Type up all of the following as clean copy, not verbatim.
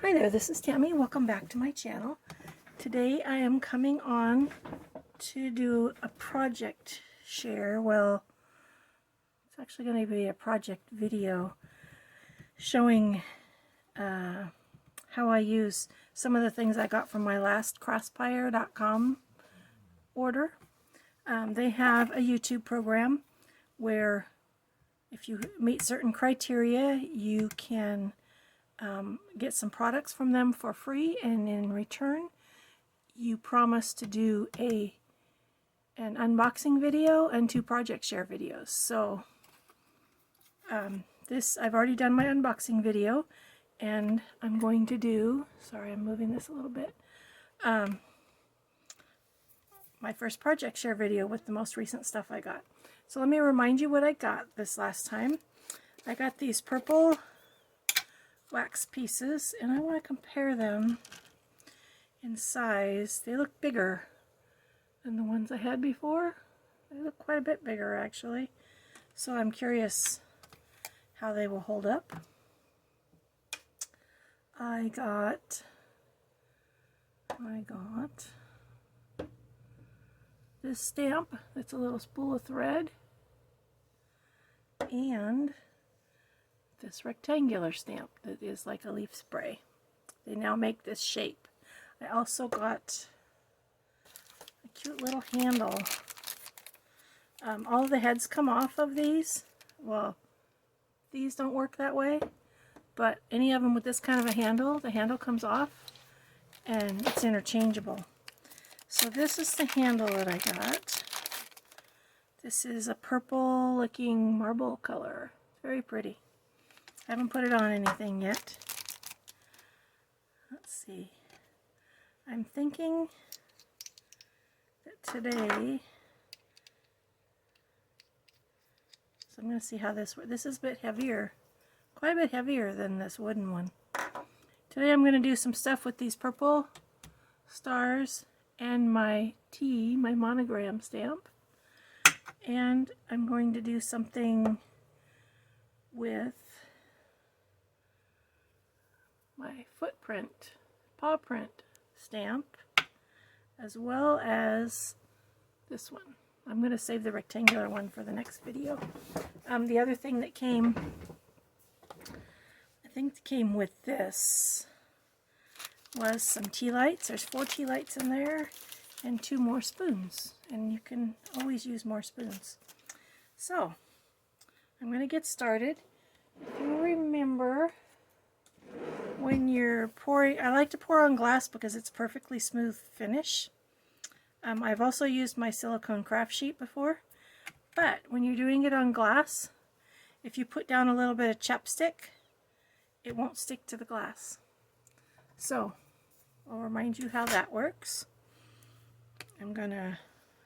Hi there, this is Tammy. Welcome back to my channel. Today I am coming on to do a project share. Well, it's actually going to be a project video showing how I use some of the things I got from my last Craspire.com order. They have a YouTube program where if you meet certain criteria, you can get some products from them for free, and in return you promise to do an unboxing video and 2 project share videos. So this, I've already done my unboxing video, and I'm going to do, sorry I'm moving this a little bit, my first project share video with the most recent stuff I got. So let me remind you what I got this last time. I got these purple wax pieces, and I want to compare them in size. They look bigger than the ones I had before. They look quite a bit bigger actually, so I'm curious how they will hold up. I got this stamp that's a little spool of thread, and this rectangular stamp that is like a leaf spray. They now make this shape. I also got a cute little handle. All of the heads come off of these. Well, these don't work that way, but any of them with this kind of a handle, the handle comes off and it's interchangeable. So this is the handle that I got. This is a purple looking marble color. It's very pretty. I haven't put it on anything yet. Let's see. I'm thinking that today, so I'm going to see how this works. This is a bit heavier, quite a bit heavier than this wooden one. Today I'm going to do some stuff with these purple stars and my T, my monogram stamp. And I'm going to do something with my footprint, paw print stamp, as well as this one. I'm going to save the rectangular one for the next video. The other thing that came, I think came with this, was some tea lights. There's 4 tea lights in there and 2 more spoons, and you can always use more spoons. So I'm going to get started. If you remember, when you're pouring, I like to pour on glass because it's perfectly smooth finish. I've also used my silicone craft sheet before, but when you're doing it on glass, if you put down a little bit of chapstick, it won't stick to the glass. So I'll remind you how that works. I'm gonna,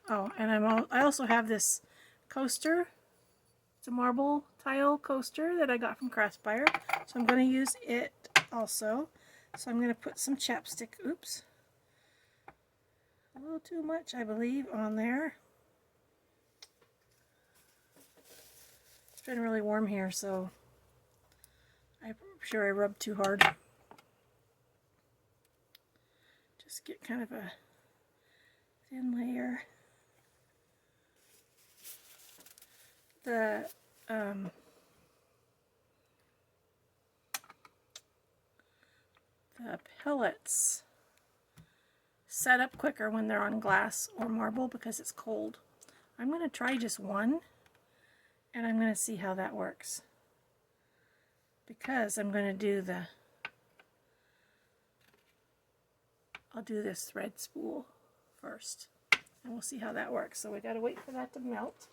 oh, and I also have this coaster. It's a marble tile coaster that I got from Craspire, so I'm going to use it also. So I'm going to put some chapstick, oops, a little too much I believe, on there. It's been really warm here, so I'm sure I rubbed too hard. Just get kind of a thin layer. The pellets set up quicker when they're on glass or marble because it's cold. I'm going to try just one, and I'm going to see how that works, because I'm going to do I'll do this thread spool first, and we'll see how that works. So we got to wait for that to melt.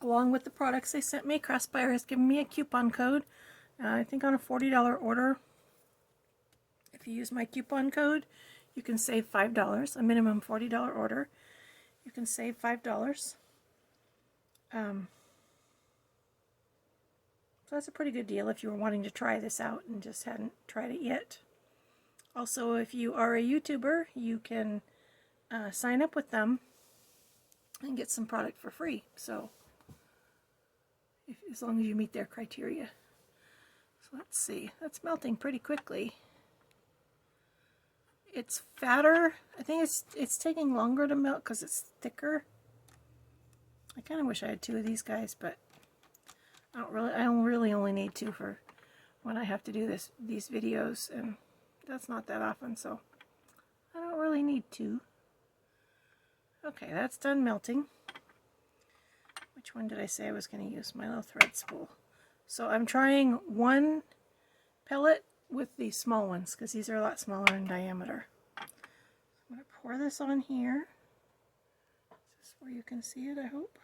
Along with the products they sent me, Craspire has given me a coupon code. I think on a $40 order, if you use my coupon code, you can save $5. A minimum $40 order, you can save $5. So that's a pretty good deal if you were wanting to try this out and just hadn't tried it yet. Also, if you are a YouTuber, you can sign up with them and get some product for free. So as long as you meet their criteria. So let's see, that's melting pretty quickly. It's fatter. I think it's taking longer to melt because it's thicker. I kind of wish I had 2 of these guys, but I don't really only need 2 for when I have to do these videos, and that's not that often, so I don't really need 2. Okay, that's done melting. Which one did I say I was going to use? My little thread spool. So I'm trying 1 pellet with these small ones because these are a lot smaller in diameter. So I'm going to pour this on here. Is this where you can see it, I hope?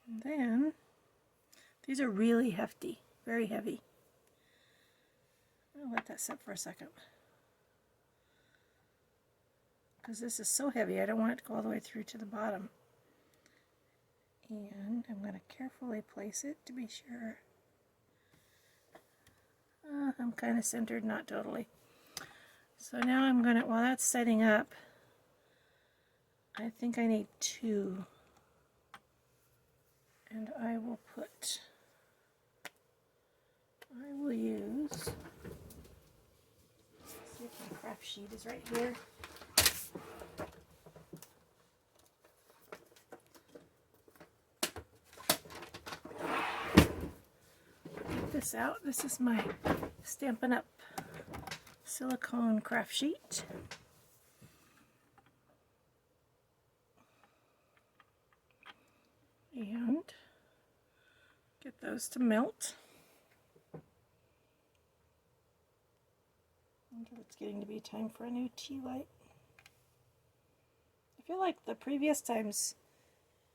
And then, these are really hefty, very heavy. I'll let that sit for a second. Because this is so heavy, I don't want it to go all the way through to the bottom. And I'm going to carefully place it to be sure. I'm kind of centered, not totally. So now I'm going to, while that's setting up, I think I need 2. And I will use, let's see if my craft sheet is right here. Get this out. This is my Stampin' Up! Silicone craft sheet. And get those to melt until it's getting to be time for a new tea light. I feel like the previous times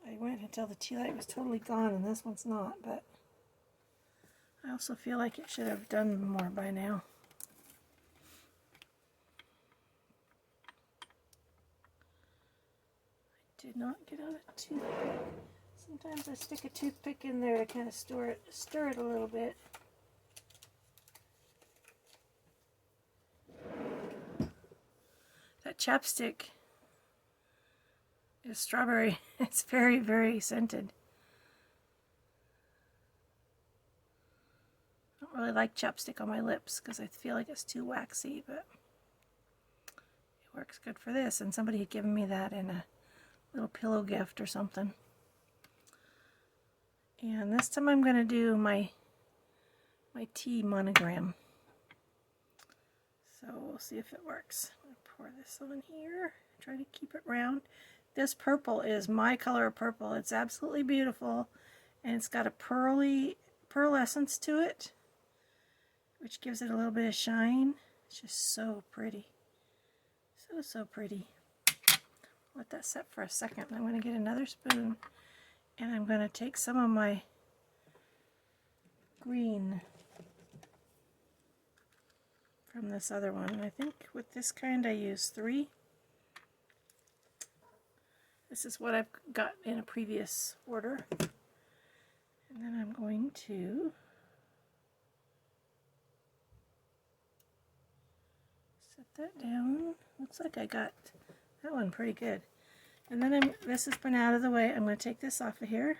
I went until the tea light was totally gone, and this one's not, but I also feel like it should have done more by now. I did not get out a toothpick. Sometimes I stick a toothpick in there to kind of stir it a little bit. That chapstick is strawberry. It's very, very scented. I don't really like chapstick on my lips because I feel like it's too waxy, but it works good for this. And somebody had given me that in a little pillow gift or something. And this time I'm going to do my tea monogram. So we'll see if it works. I'm going to pour this on here. Try to keep it round. This purple is my color of purple. It's absolutely beautiful. And it's got a pearl essence to it, which gives it a little bit of shine. It's just so pretty. So pretty. Let that set for a second. I'm going to get another spoon. And I'm going to take some of my green from this other one. And I think with this kind I use 3. This is what I've got in a previous order. And then I'm going to set that down. Looks like I got that one pretty good. And then this has been out of the way. I'm going to take this off of here.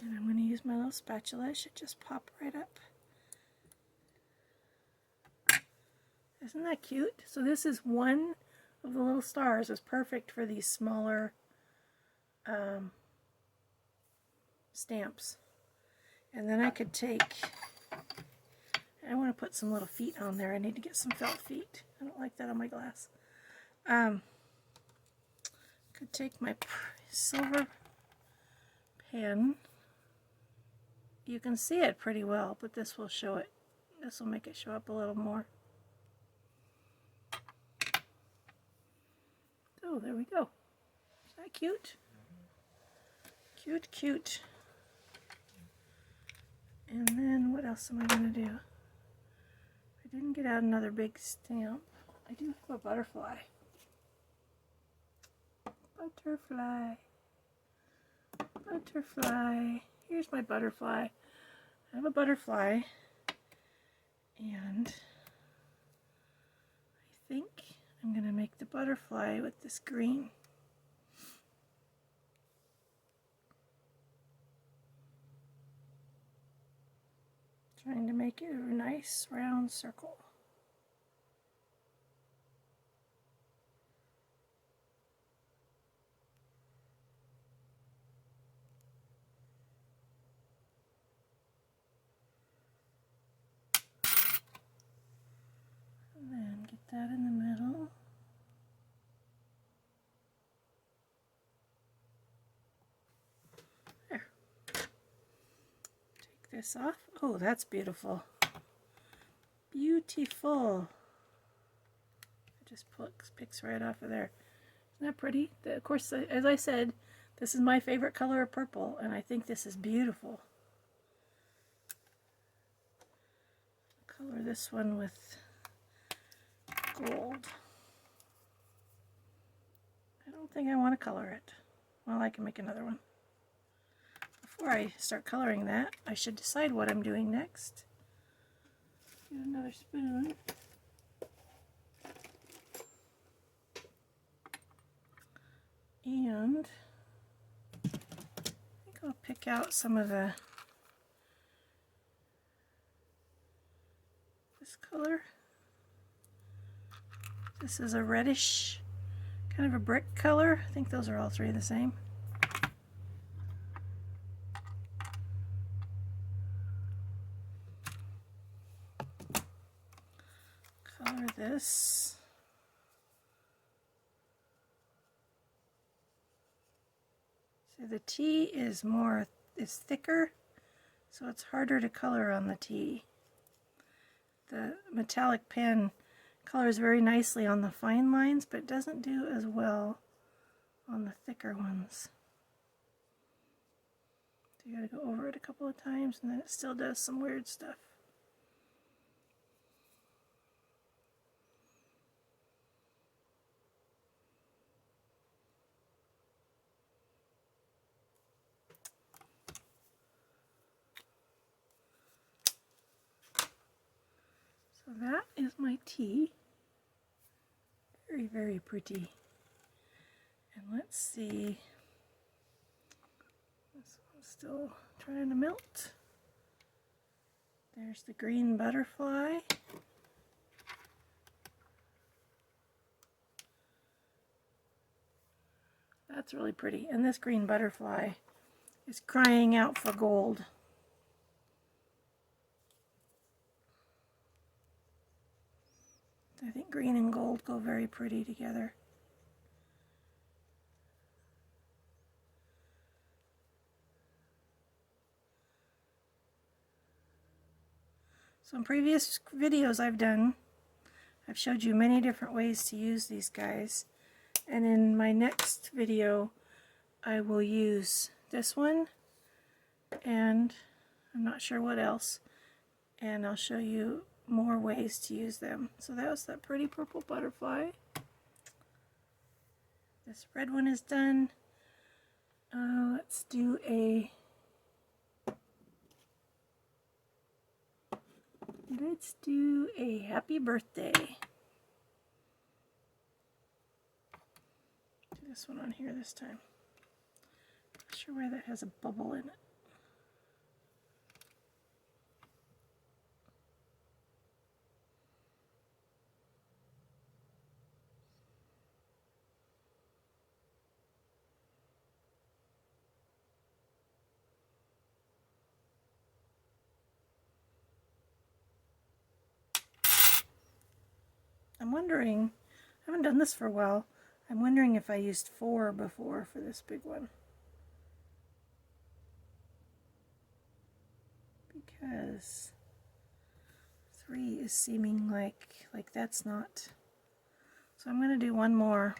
And I'm going to use my little spatula. It should just pop right up. Isn't that cute? So this is one of the little stars. It's perfect for these smaller stamps. And then I could take, I want to put some little feet on there. I need to get some felt feet. I don't like that on my glass. Could take my silver pen. You can see it pretty well, but this will show it. This will make it show up a little more. Oh, there we go. Is that cute? Cute, cute. And then what else am I going to do? I didn't get out another big stamp. I do have a butterfly. Butterfly. Butterfly. Here's my butterfly. I have a butterfly, and I think I'm going to make the butterfly with this green. Trying to make it a nice round circle. And then get that in the middle. There. Take this off. Oh, that's beautiful. Beautiful. It just picks right off of there. Isn't that pretty? Of course, as I said, this is my favorite color of purple, and I think this is beautiful. Color this one with gold. I don't think I want to color it. Well, I can make another one. Before I start coloring that, I should decide what I'm doing next. Get another spoon. And I think I'll pick out some of this color. This is a reddish, kind of a brick color. I think those are all three the same. Color this. So the tea is thicker, so it's harder to color on the tea. The metallic pen colors very nicely on the fine lines, but doesn't do as well on the thicker ones. So you gotta go over it a couple of times, and then it still does some weird stuff. So that is my tea. Very, very pretty. And let's see. This one's still trying to melt. There's the green butterfly. That's really pretty. And this green butterfly is crying out for gold. I think green and gold go very pretty together. So in previous videos I've done, I've showed you many different ways to use these guys. And in my next video, I will use this one, and I'm not sure what else. And I'll show you more ways to use them. So that was that pretty purple butterfly. This red one is done. Let's do a happy birthday. Do this one on here this time. Not sure why that has a bubble in it. I'm wondering, I haven't done this for a while, I'm wondering if I used 4 before for this big one. Because 3 is seeming like that's not. So I'm going to do one more.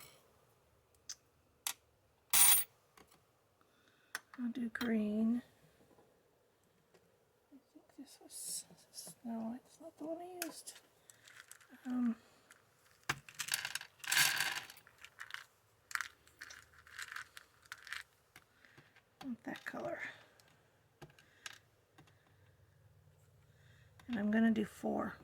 I'll do green. I think this was, no, it's not the one I used. I want that color. And I'm going to do 4.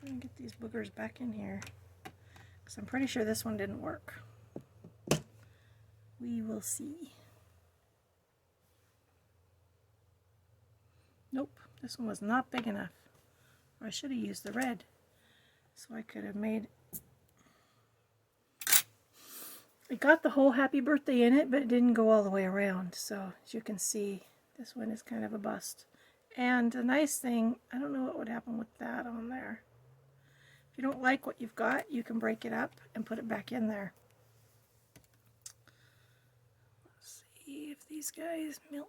I'm going to get these boogers back in here, because I'm pretty sure this one didn't work. We will see. Nope, this one was not big enough. Or I should have used the red, so I could have made... It got the whole happy birthday in it, but it didn't go all the way around. So as you can see, this one is kind of a bust. And the nice thing, I don't know what would happen with that on there. If you don't like what you've got, you can break it up and put it back in there. Let's see if these guys melt.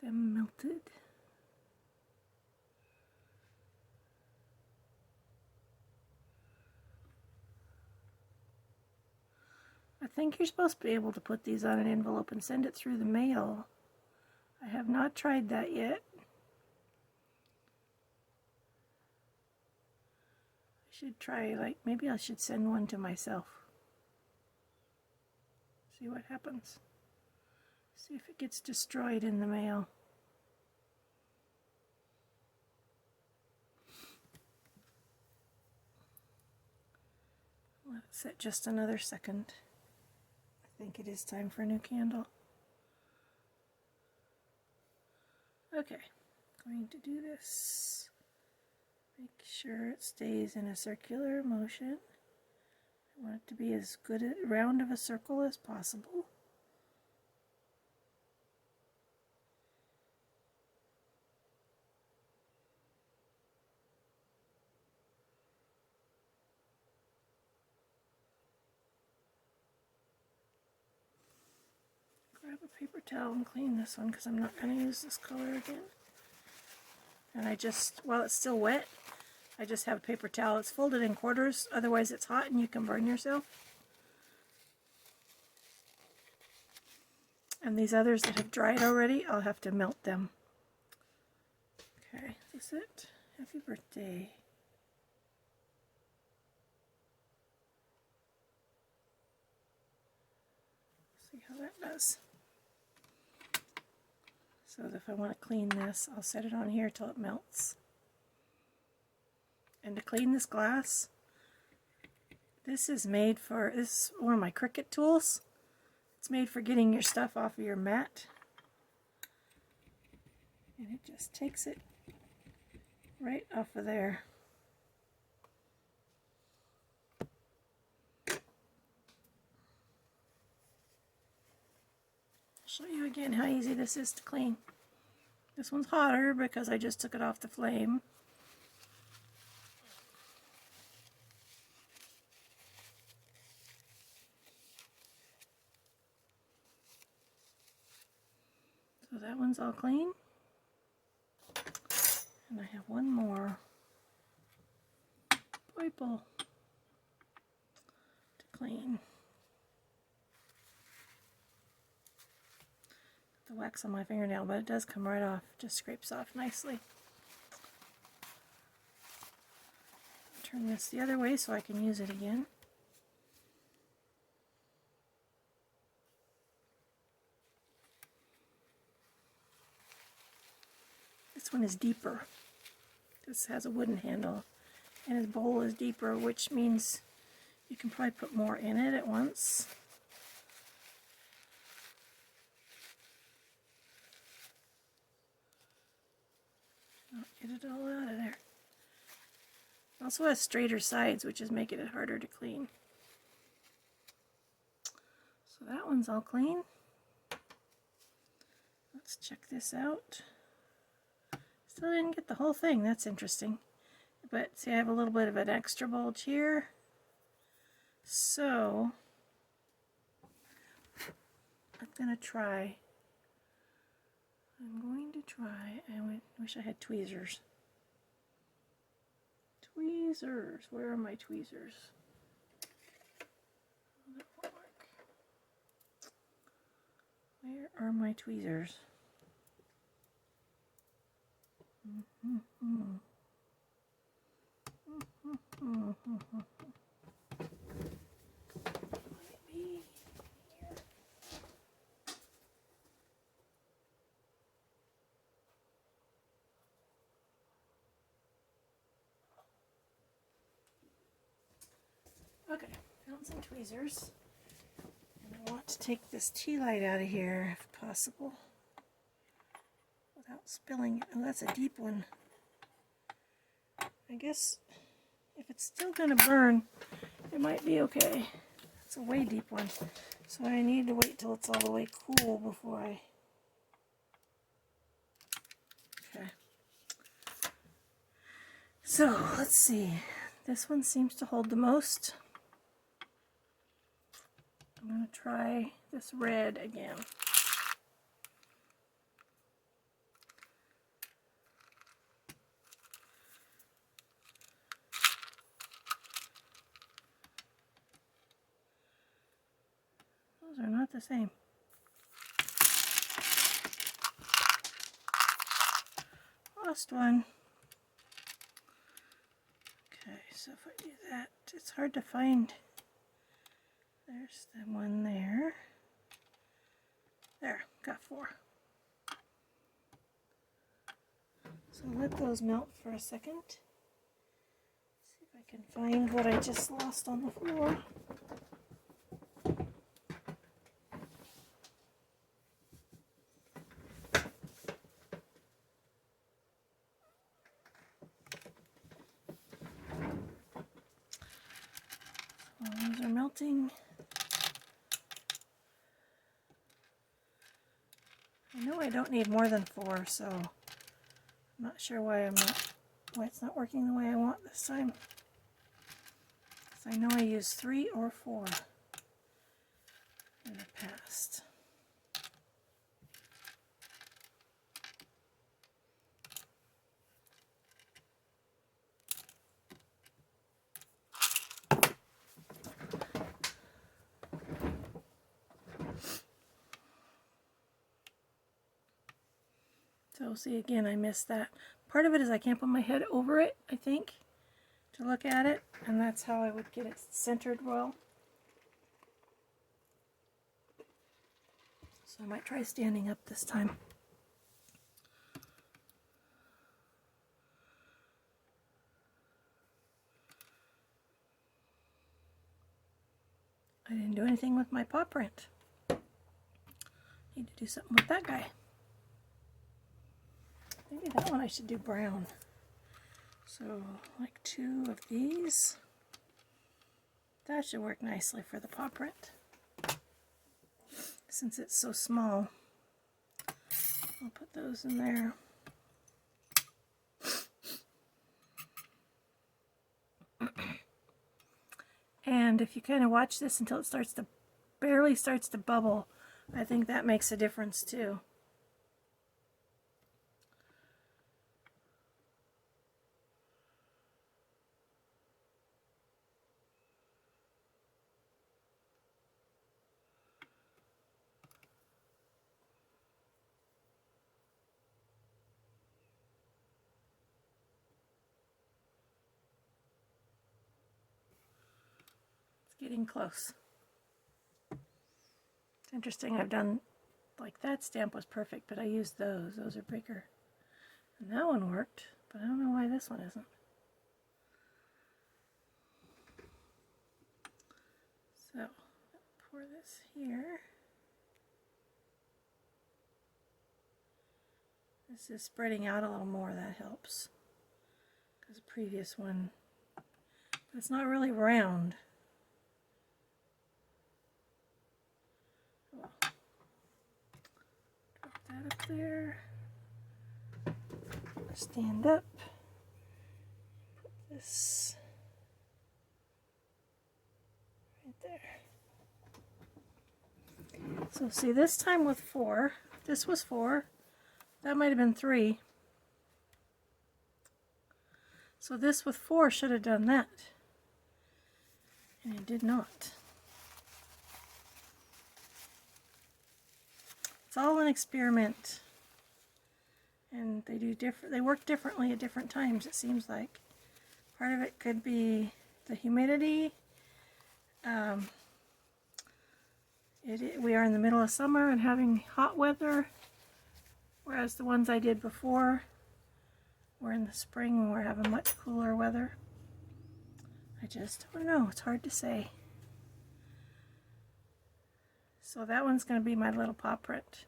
Them melted. I think you're supposed to be able to put these on an envelope and send it through the mail. I have not tried that yet. I should try, like, maybe I should send one to myself. See what happens. See if it gets destroyed in the mail. Let it sit just another second. I think it is time for a new candle. Okay, going to do this. Make sure it stays in a circular motion. I want it to be as good a round of a circle as possible. Grab a paper towel and clean this one because I'm not going to use this color again. And I just, while it's still wet, I just have a paper towel. It's folded in quarters, otherwise it's hot and you can burn yourself. And these others that have dried already, I'll have to melt them. Okay, is this it? Happy birthday. See how that does. So if I want to clean this, I'll set it on here till it melts. And to clean this glass, this is made for, this is one of my Cricut tools. It's made for getting your stuff off of your mat. And it just takes it right off of there. I'll show you again how easy this is to clean. This one's hotter because I just took it off the flame. So that one's all clean. And I have one more purple to clean. The wax on my fingernail, but it does come right off. Just scrapes off nicely. Turn this the other way so I can use it again. This one is deeper. This has a wooden handle, and his bowl is deeper, which means you can probably put more in it at once. I'll get it all out of there. It also has straighter sides, which is making it harder to clean. So that one's all clean. Let's check this out. Still didn't get the whole thing. That's interesting. But see, I have a little bit of an extra bulge here. So I'm going to try. I wish I had tweezers. Tweezers. Where are my tweezers? Where are my tweezers? Okay, found some tweezers. And I want to take this tea light out of here if possible without spilling it. Oh, that's a deep one. I guess if it's still going to burn, it might be okay. It's a way deep one. So I need to wait till it's all the way cool before I... Okay. So, let's see. This one seems to hold the most. I'm going to try this red again. Those are not the same. Lost one. Okay, so if I do that, it's hard to find. There's the one there. There, got 4. So let those melt for a second. See if I can find what I just lost on the floor. Those are melting. I know I don't need more than 4, so I'm not sure why it's not working the way I want this time. So I know I used 3 or 4 in the past. So see, again, I missed that. Part of it is I can't put my head over it, I think, to look at it, and that's how I would get it centered well. So I might try standing up this time. I didn't do anything with my paw print. Need to do something with that guy. Maybe that one I should do brown. So, like 2 of these. That should work nicely for the paw print. Since it's so small, I'll put those in there. And if you kind of watch this until it barely starts to bubble, I think that makes a difference too. Getting close. It's interesting, I've done, like that stamp was perfect, but I used those. Those are bigger. And that one worked, but I don't know why this one isn't. So, pour this here. This is spreading out a little more, that helps. Because the previous one, but it's not really round. Drop that up there. Stand up. Put this right there. So see, this time with 4, this was 4, that might have been 3. So this with 4 should have done that. And it did not. It's all an experiment. And they work differently at different times, it seems like. Part of it could be the humidity. We are in the middle of summer and having hot weather, whereas the ones I did before were in the spring and we're having much cooler weather. I just don't know, it's hard to say. So that one's going to be my little paw print.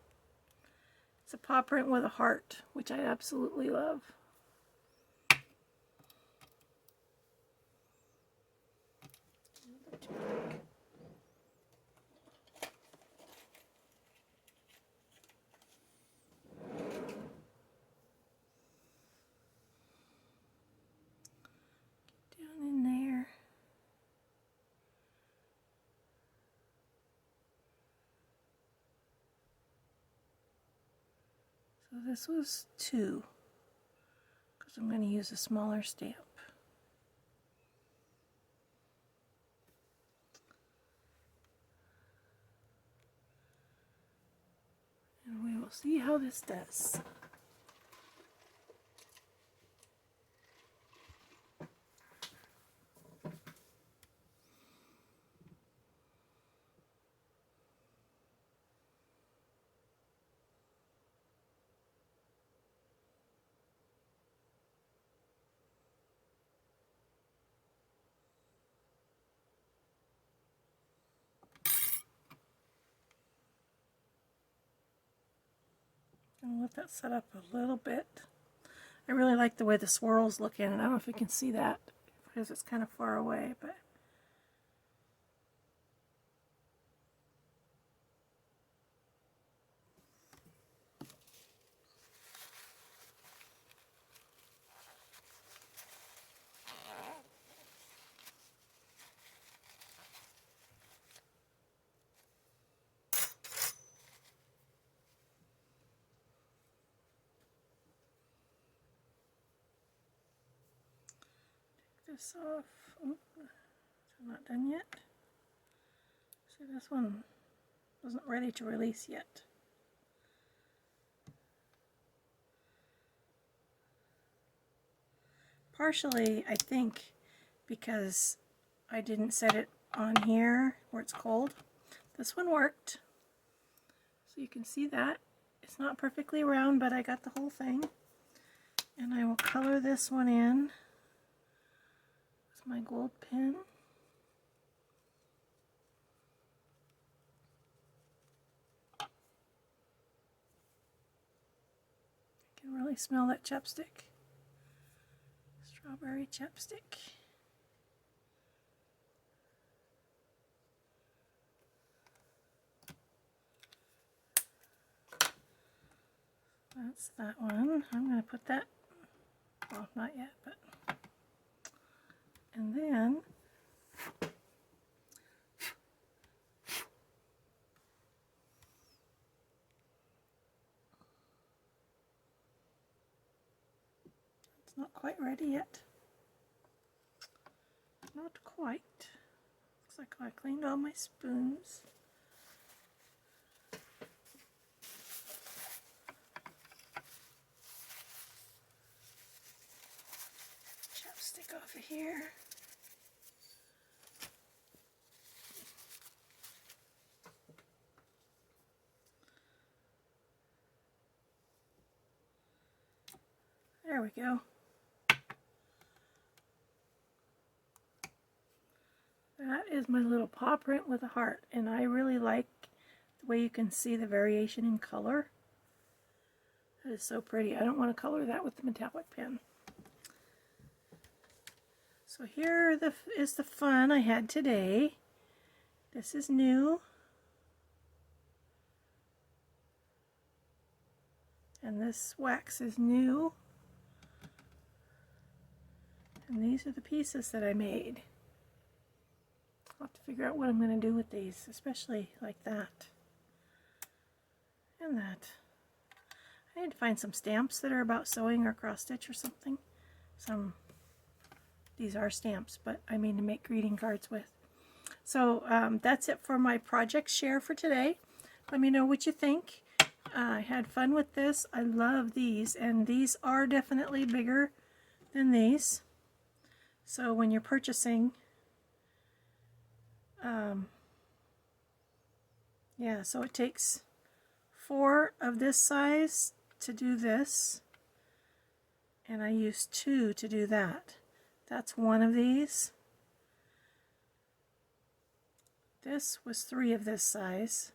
It's a paw print with a heart, which I absolutely love. Down in there. So this was 2, because I'm going to use a smaller stamp. And we will see how this does. I'll let that set up a little bit. I really like the way the swirls look in it. I don't know if you can see that because it's kind of far away, but this off. Oh, it's not done yet. See, this one wasn't ready to release yet. Partially, I think, because I didn't set it on here where it's cold. This one worked. So you can see that. It's not perfectly round, but I got the whole thing. And I will color this one in with my gold pen. I can really smell that chapstick. Strawberry chapstick. That's that one. I'm going to put that, well, not yet, but, and then it's not quite ready yet. Not quite. Looks like I cleaned all my spoons. Chapstick off of here. There we go. That is my little paw print with a heart, and I really like the way you can see the variation in color. That is so pretty. I don't want to color that with the metallic pen. So here is the fun I had today. This is new. And this wax is new. And these are the pieces that I made. I'll have to figure out what I'm going to do with these, especially like that. And that. I need to find some stamps that are about sewing or cross stitch or something. These are stamps, but I mean to make greeting cards with. So that's it for my project share for today. Let me know what you think. I had fun with this. I love these, and these are definitely bigger than these. So when you're purchasing, yeah, so it takes 4 of this size to do this, and I used 2 to do that. That's 1 of these. This was 3 of this size.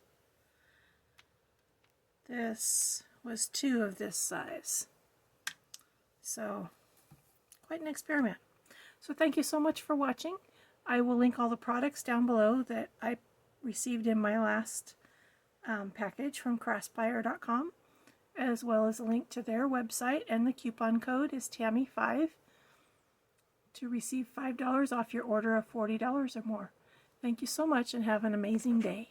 This was 2 of this size. So, quite an experiment. So thank you so much for watching. I will link all the products down below that I received in my last package from Craspire.com, as well as a link to their website, and the coupon code is Tammy5 to receive $5 off your order of $40 or more. Thank you so much and have an amazing day.